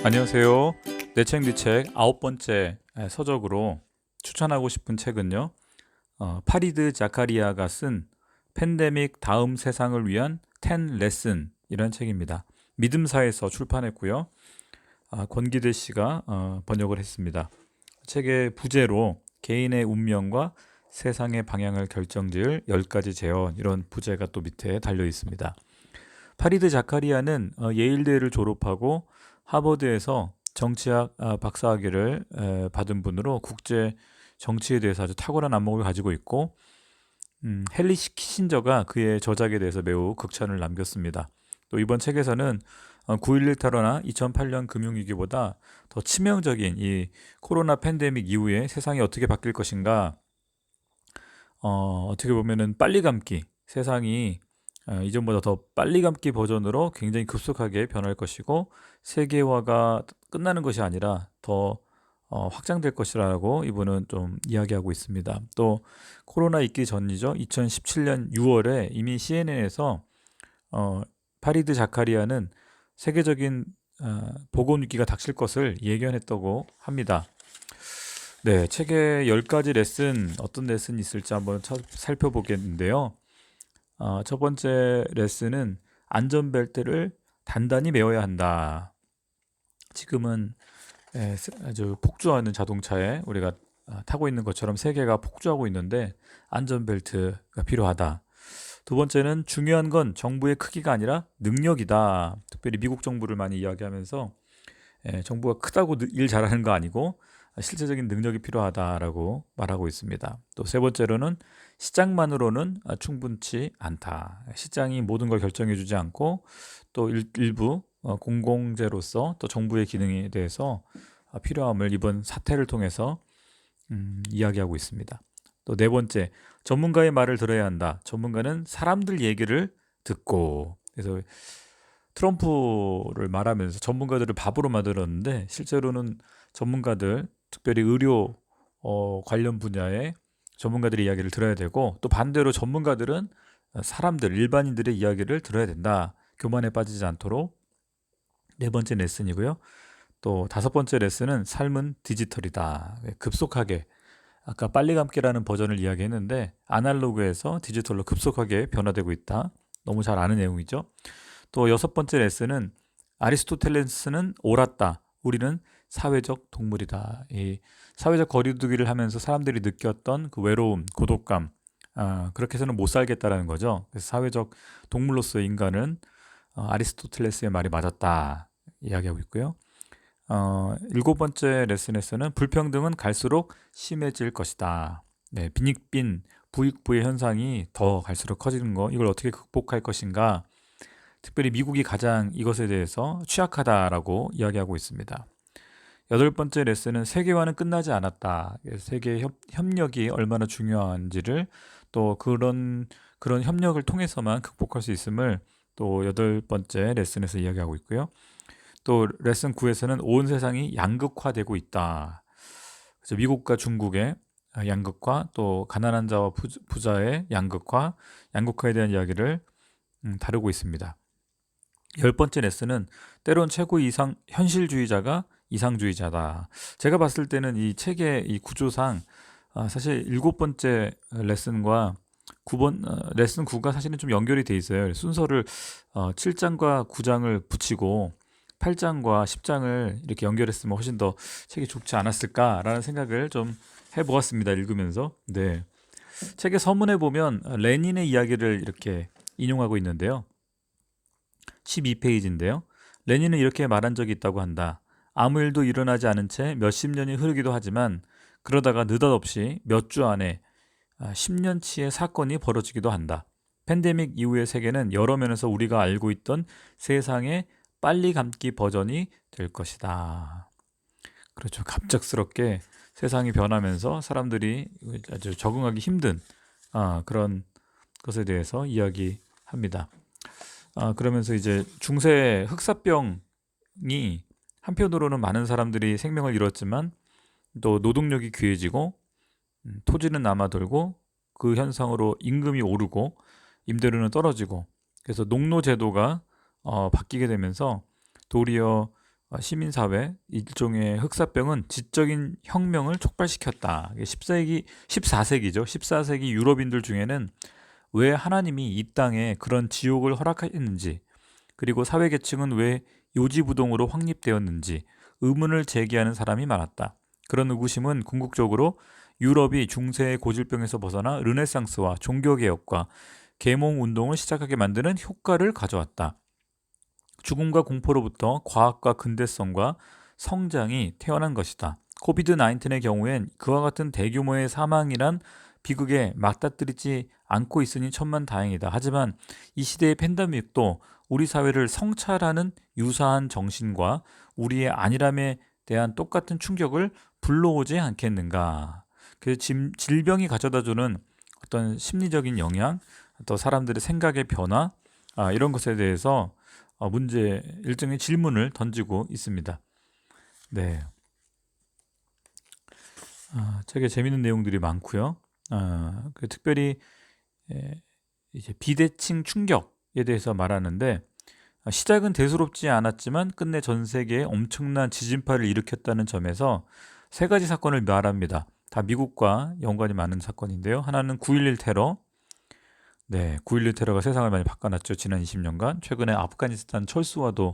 안녕하세요. 내 책 네 책 아홉 번째 서적으로 추천하고 싶은 책은요. 파리드 자카리아가 쓴 팬데믹 다음 세상을 위한 10 레슨 이런 책입니다. 믿음사에서 출판했고요. 권기대 씨가 번역을 했습니다. 책의 부제로 개인의 운명과 세상의 방향을 결정지을 10가지 재원 이런 부제가 또 밑에 달려 있습니다. 파리드 자카리아는 예일대를 졸업하고 하버드에서 정치학 박사학위를 받은 분으로 국제 정치에 대해서 아주 탁월한 안목을 가지고 있고 헨리 키신저가 그의 저작에 대해서 매우 극찬을 남겼습니다. 또 이번 책에서는 9.11 테러나 2008년 금융위기보다 더 치명적인 이 코로나 팬데믹 이후에 세상이 어떻게 바뀔 것인가, 어떻게 보면은 빨리 감기, 세상이 이전보다 더 빨리 감기 버전으로 굉장히 급속하게 변할 것이고 세계화가 끝나는 것이 아니라 더 확장될 것이라고 이분은 좀 이야기하고 있습니다. 또 코로나 있기 전이죠. 2017년 6월에 이미 CNN에서 파리드 자카리아는 세계적인 보건 위기가 닥칠 것을 예견했다고 합니다. 네, 책의 10가지 레슨, 어떤 레슨이 있을지 한번 살펴보겠는데요. 첫 번째 레슨은 안전벨트를 단단히 매어야 한다. 지금은 아주 폭주하는 자동차에 우리가 타고 있는 것처럼 세계가 폭주하고 있는데 안전벨트가 필요하다. 두 번째는 중요한 건 정부의 크기가 아니라 능력이다. 특별히 미국 정부를 많이 이야기하면서 정부가 크다고 일 잘하는 거 아니고 실제적인 능력이 필요하다라고 말하고 있습니다. 또 세 번째로는 시장만으로는 충분치 않다. 시장이 모든 걸 결정해주지 않고 또 일부 공공재로서 또 정부의 기능에 대해서 필요함을 이번 사태를 통해서 이야기하고 있습니다. 또 네 번째, 전문가의 말을 들어야 한다. 전문가는 사람들 얘기를 듣고, 그래서 트럼프를 말하면서 전문가들을 바보로 만들었는데 실제로는 전문가들, 특별히 의료 관련 분야의 전문가들의 이야기를 들어야 되고, 또 반대로 전문가들은 사람들, 일반인들의 이야기를 들어야 된다. 교만에 빠지지 않도록. 네 번째 레슨이고요. 또 다섯 번째 레슨은 삶은 디지털이다. 급속하게, 아까 빨리 감기라는 버전을 이야기했는데 아날로그에서 디지털로 급속하게 변화되고 있다. 너무 잘 아는 내용이죠. 또 여섯 번째 레슨은 아리스토텔레스는 옳았다. 우리는 사회적 동물이다. 이 사회적 거리두기를 하면서 사람들이 느꼈던 그 외로움, 고독감, 그렇게 해서는 못 살겠다라는 거죠. 그래서 사회적 동물로서의 인간은 아리스토텔레스의 말이 맞았다 이야기하고 있고요. 일곱 번째 레슨에서는 불평등은 갈수록 심해질 것이다. 네, 빈익빈 부익부의 현상이 더 갈수록 커지는 거, 이걸 어떻게 극복할 것인가. 특별히 미국이 가장 이것에 대해서 취약하다라고 이야기하고 있습니다. 여덟 번째 레슨은 세계화는 끝나지 않았다. 세계 협력이 얼마나 중요한지를 또 그런 협력을 통해서만 극복할 수 있음을 또 여덟 번째 레슨에서 이야기하고 있고요. 또 레슨 9에서는 온 세상이 양극화되고 있다. 그래서 미국과 중국의 양극화, 또 가난한 자와 부자의 양극화에 대한 이야기를 다루고 있습니다. 열 번째 레슨은 때론 최고 이상 현실주의자가 이상주의자다. 제가 봤을 때는 이 책의 이 구조상 사실 일곱 번째 레슨과 레슨 9가 사실은 좀 연결이 돼 있어요. 순서를 7장과 9장을 붙이고 8장과 10장을 이렇게 연결했으면 훨씬 더 책이 좋지 않았을까라는 생각을 좀 해보았습니다. 읽으면서. 네. 책의 서문에 보면 레닌의 이야기를 이렇게 인용하고 있는데요. 12페이지인데요. 레닌은 이렇게 말한 적이 있다고 한다. 아무 일도 일어나지 않은 채 몇십 년이 흐르기도 하지만 그러다가 느닷없이 몇 주 안에 10년치의 사건이 벌어지기도 한다. 팬데믹 이후의 세계는 여러 면에서 우리가 알고 있던 세상의 빨리 감기 버전이 될 것이다. 그렇죠. 갑작스럽게 세상이 변하면서 사람들이 아주 적응하기 힘든 그런 것에 대해서 이야기합니다. 그러면서 이제 중세 흑사병이 한편으로는 많은 사람들이 생명을 잃었지만 또 노동력이 귀해지고 토지는 남아돌고 그 현상으로 임금이 오르고 임대료는 떨어지고 그래서 농노제도가 바뀌게 되면서 도리어 시민사회, 일종의 흑사병은 지적인 혁명을 촉발시켰다. 이게 14세기죠. 14세기 유럽인들 중에는 왜 하나님이 이 땅에 그런 지옥을 허락했는지, 그리고 사회계층은 왜 요지부동으로 확립되었는지 의문을 제기하는 사람이 많았다. 그런 의구심은 궁극적으로 유럽이 중세의 고질병에서 벗어나 르네상스와 종교개혁과 계몽운동을 시작하게 만드는 효과를 가져왔다. 죽음과 공포로부터 과학과 근대성과 성장이 태어난 것이다. 코비드-19의 경우엔 그와 같은 대규모의 사망이란 비극에 맞닥뜨리지 않고 있으니 천만다행이다. 하지만 이 시대의 팬데믹도 우리 사회를 성찰하는 유사한 정신과 우리의 안일함에 대한 똑같은 충격을 불러오지 않겠는가. 그 질병이 가져다주는 어떤 심리적인 영향, 또 사람들의 생각의 변화, 이런 것에 대해서 일종의 질문을 던지고 있습니다. 네, 책에 재밌는 내용들이 많고요. 특별히 이제 비대칭 충격에 대해서 말하는데, 시작은 대수롭지 않았지만 끝내 전 세계에 엄청난 지진파를 일으켰다는 점에서 세 가지 사건을 말합니다. 다 미국과 연관이 많은 사건인데요. 하나는 9.11 테러. 네, 9.11 테러가 세상을 많이 바꿔놨죠. 지난 20년간. 최근에 아프가니스탄 철수로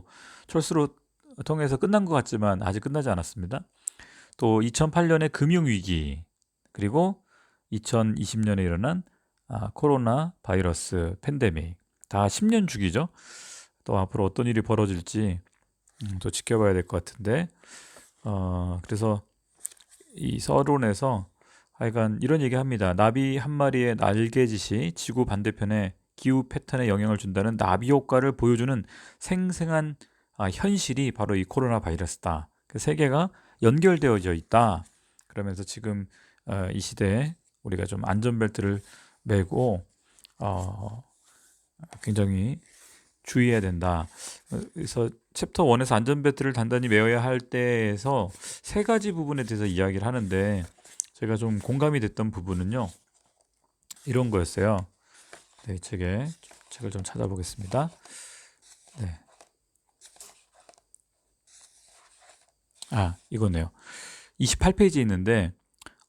통해서 끝난 것 같지만 아직 끝나지 않았습니다. 또 2008년의 금융위기, 그리고 2020년에 일어난 코로나 바이러스 팬데믹. 다 10년 주기죠. 또 앞으로 어떤 일이 벌어질지 또 지켜봐야 될 것 같은데, 그래서 이 서론에서 하여간 이런 얘기 합니다. 나비 한 마리의 날개짓이 지구 반대편에 기후 패턴에 영향을 준다는 나비 효과를 보여주는 생생한 현실이 바로 이 코로나 바이러스다. 그 세계가 연결되어져 있다. 그러면서 지금 이 시대에 우리가 좀 안전벨트를 매고 굉장히 주의해야 된다. 그래서 챕터 1에서 안전벨트를 단단히 매어야 할 때에서 세 가지 부분에 대해서 이야기를 하는데, 제가 좀 공감이 됐던 부분은요, 이런 거였어요. 네, 책을 좀 찾아보겠습니다. 네. 이거네요. 28페이지에 있는데,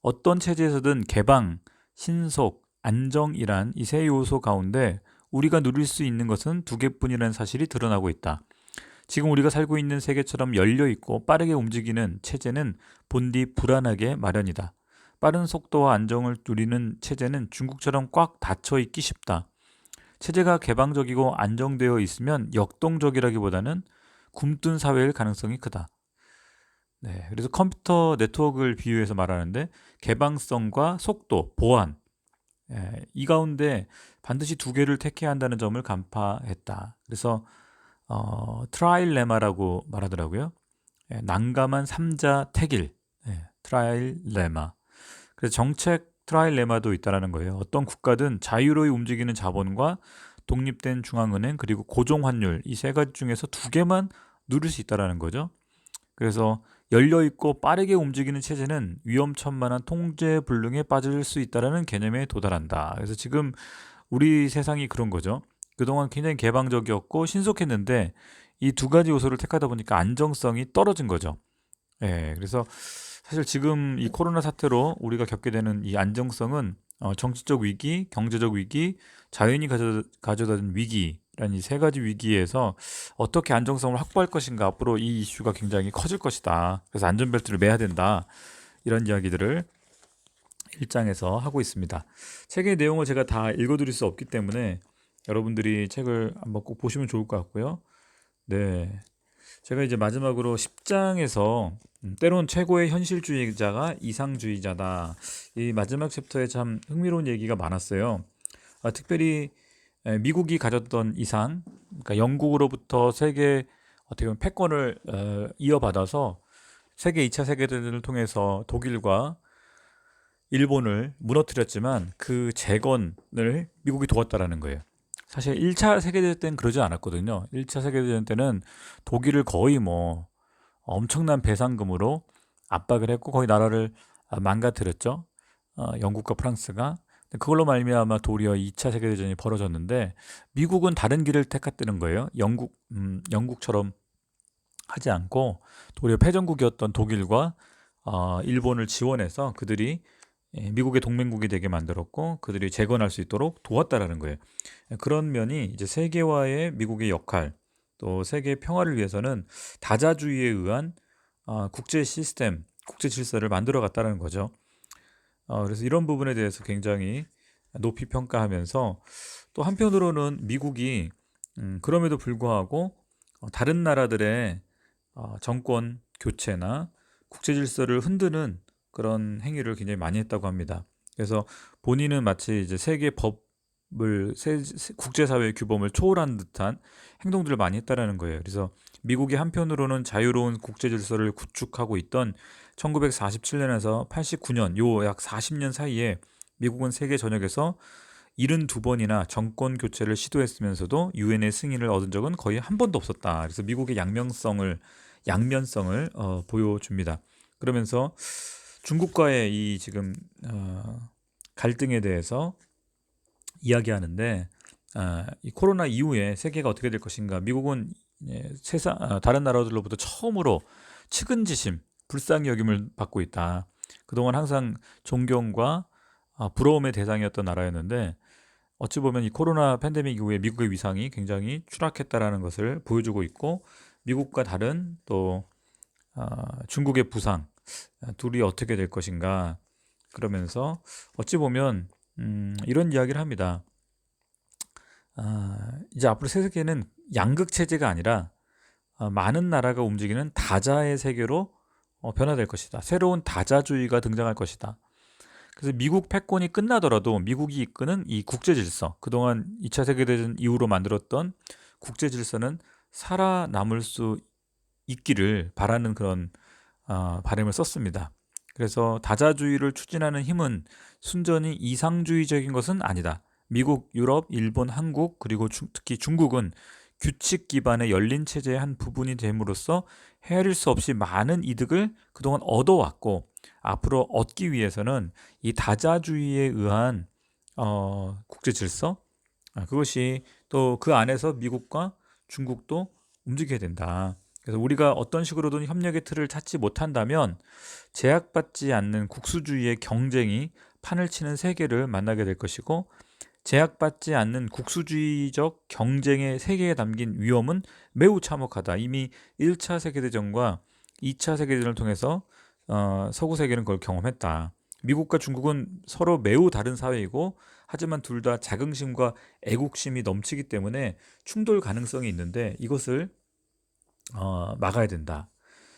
어떤 체제에서든 개방, 신속, 안정이란 이 세 요소 가운데 우리가 누릴 수 있는 것은 두 개뿐이라는 사실이 드러나고 있다. 지금 우리가 살고 있는 세계처럼 열려 있고 빠르게 움직이는 체제는 본디 불안하게 마련이다. 빠른 속도와 안정을 누리는 체제는 중국처럼 꽉 닫혀 있기 쉽다. 체제가 개방적이고 안정되어 있으면 역동적이라기보다는 굼뜬 사회일 가능성이 크다. 네, 그래서 컴퓨터 네트워크를 비유해서 말하는데, 개방성과 속도, 보안, 이 가운데 반드시 두 개를 택해야 한다는 점을 간파했다. 그래서 트라일레마라고 말하더라고요. 난감한 삼자 택일, 트라일레마. 그래서 정책 트라일레마도 있다라는 거예요. 어떤 국가든 자유로이 움직이는 자본과 독립된 중앙은행, 그리고 고정 환율, 이 세 가지 중에서 두 개만 누릴 수 있다라는 거죠. 그래서 열려 있고 빠르게 움직이는 체제는 위험천만한 통제 불능에 빠질 수 있다라는 개념에 도달한다. 그래서 지금 우리 세상이 그런 거죠. 그동안 굉장히 개방적이었고 신속했는데 이 두 가지 요소를 택하다 보니까 안정성이 떨어진 거죠. 그래서 사실 지금 이 코로나 사태로 우리가 겪게 되는 이 안정성은 정치적 위기, 경제적 위기, 자연이 가져다 준 위기라는 이 세 가지 위기에서 어떻게 안정성을 확보할 것인가, 앞으로 이 이슈가 굉장히 커질 것이다. 그래서 안전벨트를 매야 된다. 이런 이야기들을 1장에서 하고 있습니다. 책의 내용을 제가 다 읽어드릴 수 없기 때문에 여러분들이 책을 한번 꼭 보시면 좋을 것 같고요. 네, 제가 이제 마지막으로 10장에서 때론 최고의 현실주의자가 이상주의자다. 이 마지막 챕터에 참 흥미로운 얘기가 많았어요. 특별히 미국이 가졌던 이상, 그러니까 영국으로부터 세계 어떻게 보면 패권을 이어받아서 세계 2차 세계대전을 통해서 독일과 일본을 무너뜨렸지만 그 재건을 미국이 도왔다라는 거예요. 사실 1차 세계대전 때는 그러지 않았거든요. 1차 세계대전 때는 독일을 거의 뭐 엄청난 배상금으로 압박을 했고 거의 나라를 망가뜨렸죠. 영국과 프랑스가. 그걸로 말미암아 도리어 2차 세계대전이 벌어졌는데, 미국은 다른 길을 택했다는 거예요. 영국처럼 하지 않고 도리어 패전국이었던 독일과 일본을 지원해서 그들이 미국의 동맹국이 되게 만들었고 그들이 재건할 수 있도록 도왔다라는 거예요. 그런 면이 이제 세계화의 미국의 역할, 또 세계 평화를 위해서는 다자주의에 의한 국제 시스템, 국제 질서를 만들어 갔다는 거죠. 그래서 이런 부분에 대해서 굉장히 높이 평가하면서 또 한편으로는 미국이 그럼에도 불구하고 다른 나라들의 정권 교체나 국제 질서를 흔드는 그런 행위를 굉장히 많이 했다고 합니다. 그래서 본인은 마치 이제 세계 법을 국제사회의 규범을 초월한 듯한 행동들을 많이 했다라는 거예요. 그래서 미국이 한편으로는 자유로운 국제 질서를 구축하고 있던 1947년에서 89년 요 약 40년 사이에 미국은 세계 전역에서 72번이나 정권 교체를 시도했으면서도 유엔의 승인을 얻은 적은 거의 한 번도 없었다. 그래서 미국의 양면성을 보여줍니다. 그러면서 중국과의 이 지금 갈등에 대해서 이야기하는데 이 코로나 이후에 세계가 어떻게 될 것인가? 미국은 다른 나라들로부터 처음으로 측은지심, 불쌍히 여김을 받고 있다. 그동안 항상 존경과 부러움의 대상이었던 나라였는데 어찌 보면 이 코로나 팬데믹 이후에 미국의 위상이 굉장히 추락했다라는 것을 보여주고 있고 미국과 다른 또 중국의 부상 둘이 어떻게 될 것인가 그러면서 어찌 보면 이런 이야기를 합니다. 이제 앞으로 세계는 양극 체제가 아니라 많은 나라가 움직이는 다자의 세계로 변화될 것이다. 새로운 다자주의가 등장할 것이다. 그래서 미국 패권이 끝나더라도 미국이 이끄는 이 국제 질서, 그동안 2차 세계대전 이후로 만들었던 국제 질서는 살아남을 수 있기를 바라는 그런 바람을 썼습니다. 그래서 다자주의를 추진하는 힘은 순전히 이상주의적인 것은 아니다. 미국, 유럽, 일본, 한국 그리고 특히 중국은 규칙 기반의 열린 체제의 한 부분이 됨으로써 헤아릴 수 없이 많은 이득을 그동안 얻어왔고 앞으로 얻기 위해서는 이 다자주의에 의한 국제 질서 그것이 또 그 안에서 미국과 중국도 움직여야 된다. 그래서 우리가 어떤 식으로든 협력의 틀을 찾지 못한다면 제약받지 않는 국수주의의 경쟁이 판을 치는 세계를 만나게 될 것이고 제약받지 않는 국수주의적 경쟁의 세계에 담긴 위험은 매우 참혹하다. 이미 1차 세계대전과 2차 세계대전을 통해서 서구 세계는 그걸 경험했다. 미국과 중국은 서로 매우 다른 사회이고 하지만 둘 다 자긍심과 애국심이 넘치기 때문에 충돌 가능성이 있는데 이것을 막아야 된다.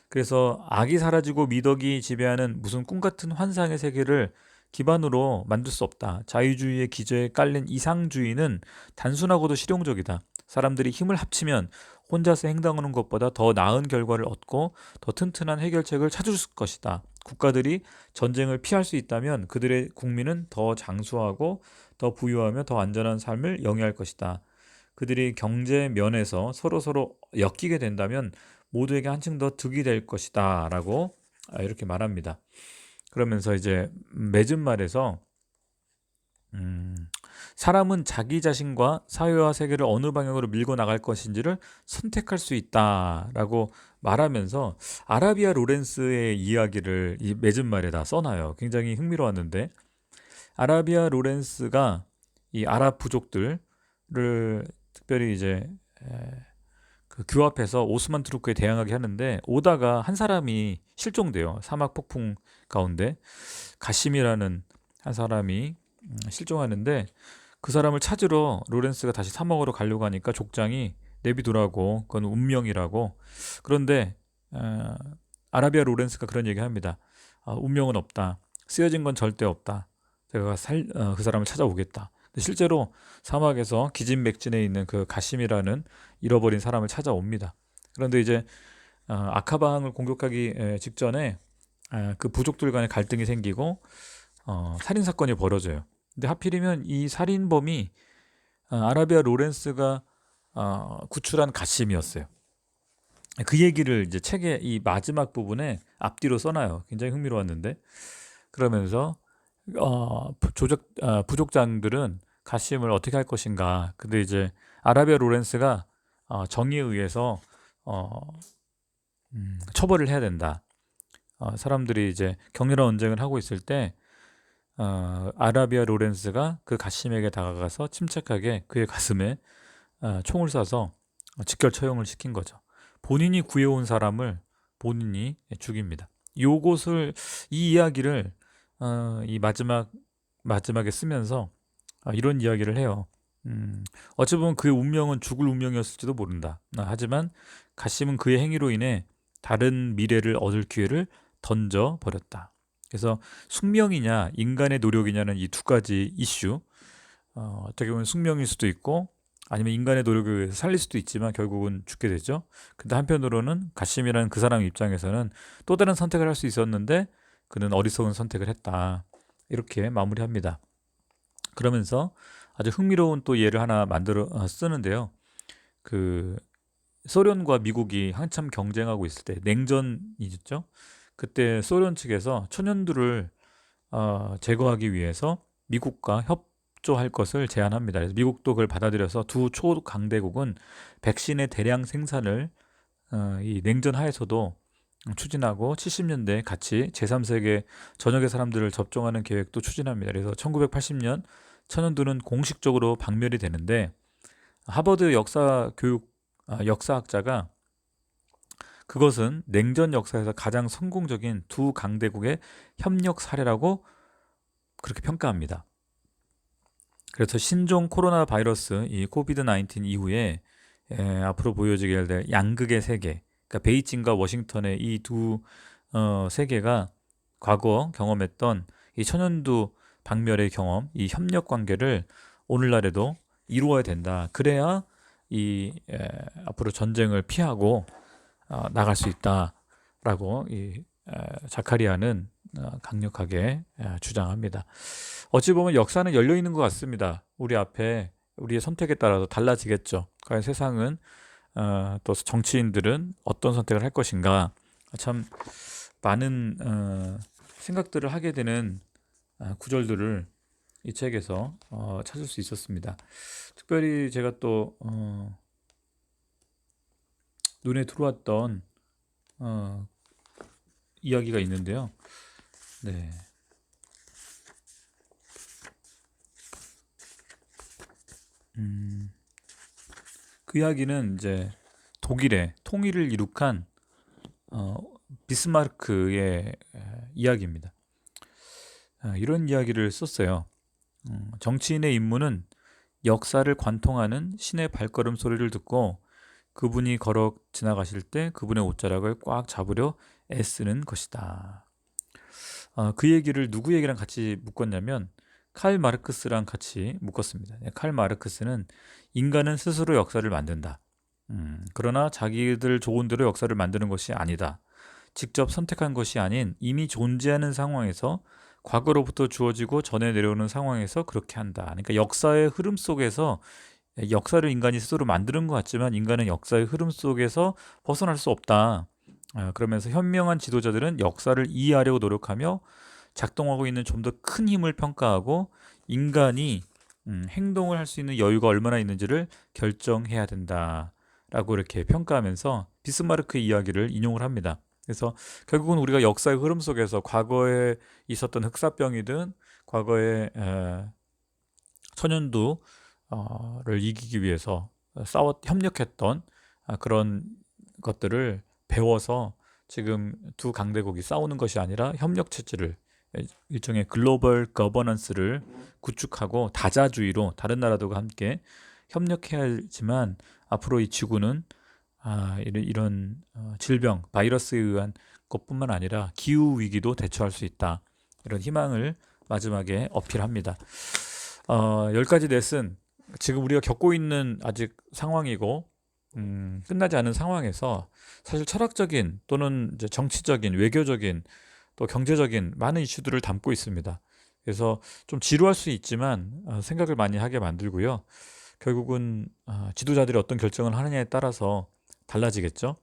그래서 악이 사라지고 미덕이 지배하는 무슨 꿈 같은 환상의 세계를 기반으로 만들 수 없다. 자유주의의 기저에 깔린 이상주의는 단순하고도 실용적이다. 사람들이 힘을 합치면 혼자서 행동하는 것보다 더 나은 결과를 얻고 더 튼튼한 해결책을 찾을 것이다. 국가들이 전쟁을 피할 수 있다면 그들의 국민은 더 장수하고 더 부유하며 더 안전한 삶을 영위할 것이다. 그들이 경제 면에서 서로서로 엮이게 된다면 모두에게 한층 더 득이 될 것이다라고 이렇게 말합니다. 그러면서 이제 맺은 말에서 음, 사람은 자기 자신과 사회와 세계를 어느 방향으로 밀고 나갈 것인지를 선택할 수 있다라고 말하면서 아라비아 로렌스의 이야기를 이 맺은 말에다 써놔요. 굉장히 흥미로웠는데 아라비아 로렌스가 이 아랍 부족들을 특별히 이제 그 규합해서 오스만 투르크에 대항하게 하는데 오다가 한 사람이 실종돼요. 사막 폭풍 가운데 가심이라는 한 사람이 실종하는데 그 사람을 찾으러 로렌스가 다시 사막으로 가려고 하니까 족장이 내비두라고 그건 운명이라고 그런데 아라비아 로렌스가 그런 얘기합니다. 운명은 없다. 쓰여진 건 절대 없다. 제가 그 사람을 찾아오겠다. 근데 실제로 사막에서 기진맥진해 있는 그 가심이라는 잃어버린 사람을 찾아옵니다. 그런데 이제 아카방을 공격하기 직전에 그 부족들 간의 갈등이 생기고 살인 사건이 벌어져요. 근데 하필이면 이 살인범이 아라비아 로렌스가 구출한 가심이었어요. 그 얘기를 이제 책의 이 마지막 부분에 앞뒤로 써놔요. 굉장히 흥미로웠는데 그러면서 부족장들은 가심을 어떻게 할 것인가. 근데 이제 아라비아 로렌스가 정의에 의해서 어, 처벌을 해야 된다. 사람들이 이제 격렬한 언쟁을 하고 있을 때 아라비아 로렌스가 그 가심에게 다가가서 침착하게 그의 가슴에 총을 쏴서 직결 처형을 시킨 거죠. 본인이 구해온 사람을 본인이 죽입니다. 요것을 이 이야기를 이 마지막에 쓰면서 이런 이야기를 해요. 어찌 보면 그의 운명은 죽을 운명이었을지도 모른다. 하지만 가심은 그의 행위로 인해 다른 미래를 얻을 기회를 던져 버렸다. 그래서 숙명이냐 인간의 노력이냐는 이 두 가지 이슈. 어떻게 보면 숙명일 수도 있고 아니면 인간의 노력에 의해서 살릴 수도 있지만 결국은 죽게 되죠. 근데 한편으로는 가심이라는 그 사람 입장에서는 또 다른 선택을 할 수 있었는데 그는 어리석은 선택을 했다. 이렇게 마무리합니다. 그러면서 아주 흥미로운 또 예를 하나 만들어 쓰는데요. 그 소련과 미국이 한참 경쟁하고 있을 때 냉전이죠. 그때 소련 측에서 천연두를 제거하기 위해서 미국과 협조할 것을 제안합니다. 그래서 미국도 그걸 받아들여서 두 초강대국은 백신의 대량 생산을 이 냉전 하에서도 추진하고 70년대 같이 제3세계 전역의 사람들을 접종하는 계획도 추진합니다. 그래서 1980년 천연두는 공식적으로 박멸이 되는데 하버드 역사학자가 그것은 냉전 역사에서 가장 성공적인 두 강대국의 협력 사례라고 그렇게 평가합니다. 그래서 신종 코로나 바이러스 이 코비드 19 이후에 앞으로 보여지게 될 양극의 세계, 그러니까 베이징과 워싱턴의 이 두 세계가 과거 경험했던 이 천연두 박멸의 경험, 이 협력 관계를 오늘날에도 이루어야 된다. 그래야 앞으로 전쟁을 피하고 나갈 수 있다라고 자카리아는 강력하게 주장합니다. 어찌 보면 역사는 열려 있는 것 같습니다. 우리 앞에 우리의 선택에 따라서 달라지겠죠. 과연 세상은 또 정치인들은 어떤 선택을 할 것인가? 참 많은 생각들을 하게 되는 구절들을 이 책에서 찾을 수 있었습니다. 특별히 제가 또 눈에 들어왔던 이야기가 있는데요. 네. 그 이야기는 이제 독일의 통일을 이룩한 비스마르크의 이야기입니다. 이런 이야기를 썼어요. 정치인의 임무는 역사를 관통하는 신의 발걸음 소리를 듣고 그분이 걸어 지나가실 때 그분의 옷자락을 꽉 잡으려 애쓰는 것이다. 그 얘기를 누구 얘기랑 같이 묶었냐면 칼 마르크스랑 같이 묶었습니다. 칼 마르크스는 인간은 스스로 역사를 만든다. 그러나 자기들 좋은 대로 역사를 만드는 것이 아니다. 직접 선택한 것이 아닌 이미 존재하는 상황에서 과거로부터 주어지고 전해 내려오는 상황에서 그렇게 한다. 그러니까 역사의 흐름 속에서 역사를 인간이 스스로 만드는 것 같지만 인간은 역사의 흐름 속에서 벗어날 수 없다. 그러면서 현명한 지도자들은 역사를 이해하려고 노력하며 작동하고 있는 좀 더 큰 힘을 평가하고 인간이 행동을 할 수 있는 여유가 얼마나 있는지를 결정해야 된다라고 이렇게 평가하면서 비스마르크의 이야기를 인용을 합니다. 그래서 결국은 우리가 역사의 흐름 속에서 과거에 있었던 흑사병이든 과거에 천연두를 이기기 위해서 협력했던 그런 것들을 배워서 지금 두 강대국이 싸우는 것이 아니라 협력 체제를 일종의 글로벌 거버넌스를 구축하고 다자주의로 다른 나라들과 함께 협력해야 하지만 앞으로 이 지구는 이런 질병, 바이러스에 의한 것뿐만 아니라 기후 위기도 대처할 수 있다. 이런 희망을 마지막에 어필합니다. 10가지 넷은 지금 우리가 겪고 있는 아직 상황이고 끝나지 않은 상황에서 사실 철학적인 또는 이제 정치적인, 외교적인 또 경제적인 많은 이슈들을 담고 있습니다. 그래서 좀 지루할 수 있지만 생각을 많이 하게 만들고요. 결국은 지도자들이 어떤 결정을 하느냐에 따라서 달라지겠죠.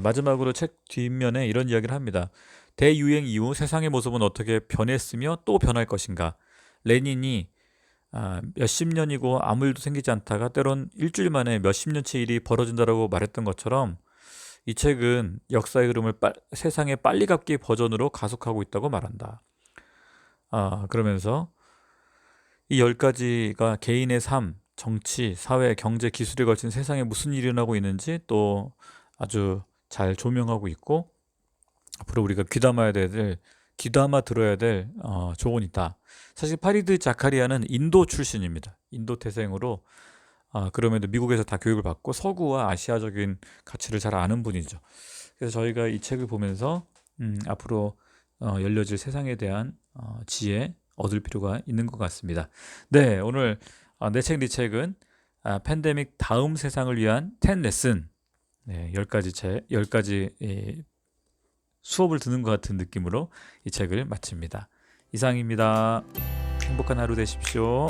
마지막으로 책 뒷면에 이런 이야기를 합니다. 대유행 이후 세상의 모습은 어떻게 변했으며 또 변할 것인가. 레닌이 몇십 년이고 아무 일도 생기지 않다가 때론 일주일 만에 몇십 년치 일이 벌어진다라고 말했던 것처럼 이 책은 역사의 흐름을 세상의 빨리 갚기 버전으로 가속하고 있다고 말한다. 그러면서 이 10가지가 개인의 삶, 정치, 사회, 경제, 기술에 걸친 세상에 무슨 일이 일어나고 있는지 또 아주 잘 조명하고 있고, 앞으로 우리가 귀담아 들어야 될 조언이 있다. 사실 파리드 자카리아는 인도 출신입니다. 인도 태생으로 그럼에도 미국에서 다 교육을 받고 서구와 아시아적인 가치를 잘 아는 분이죠. 그래서 저희가 이 책을 보면서 앞으로 열려질 세상에 대한 지혜 얻을 필요가 있는 것 같습니다. 네, 오늘 내 책, 네 책은 팬데믹 다음 세상을 위한 10 레슨, 네, 10가지 수업을 듣는 것 같은 느낌으로 이 책을 마칩니다. 이상입니다. 행복한 하루 되십시오.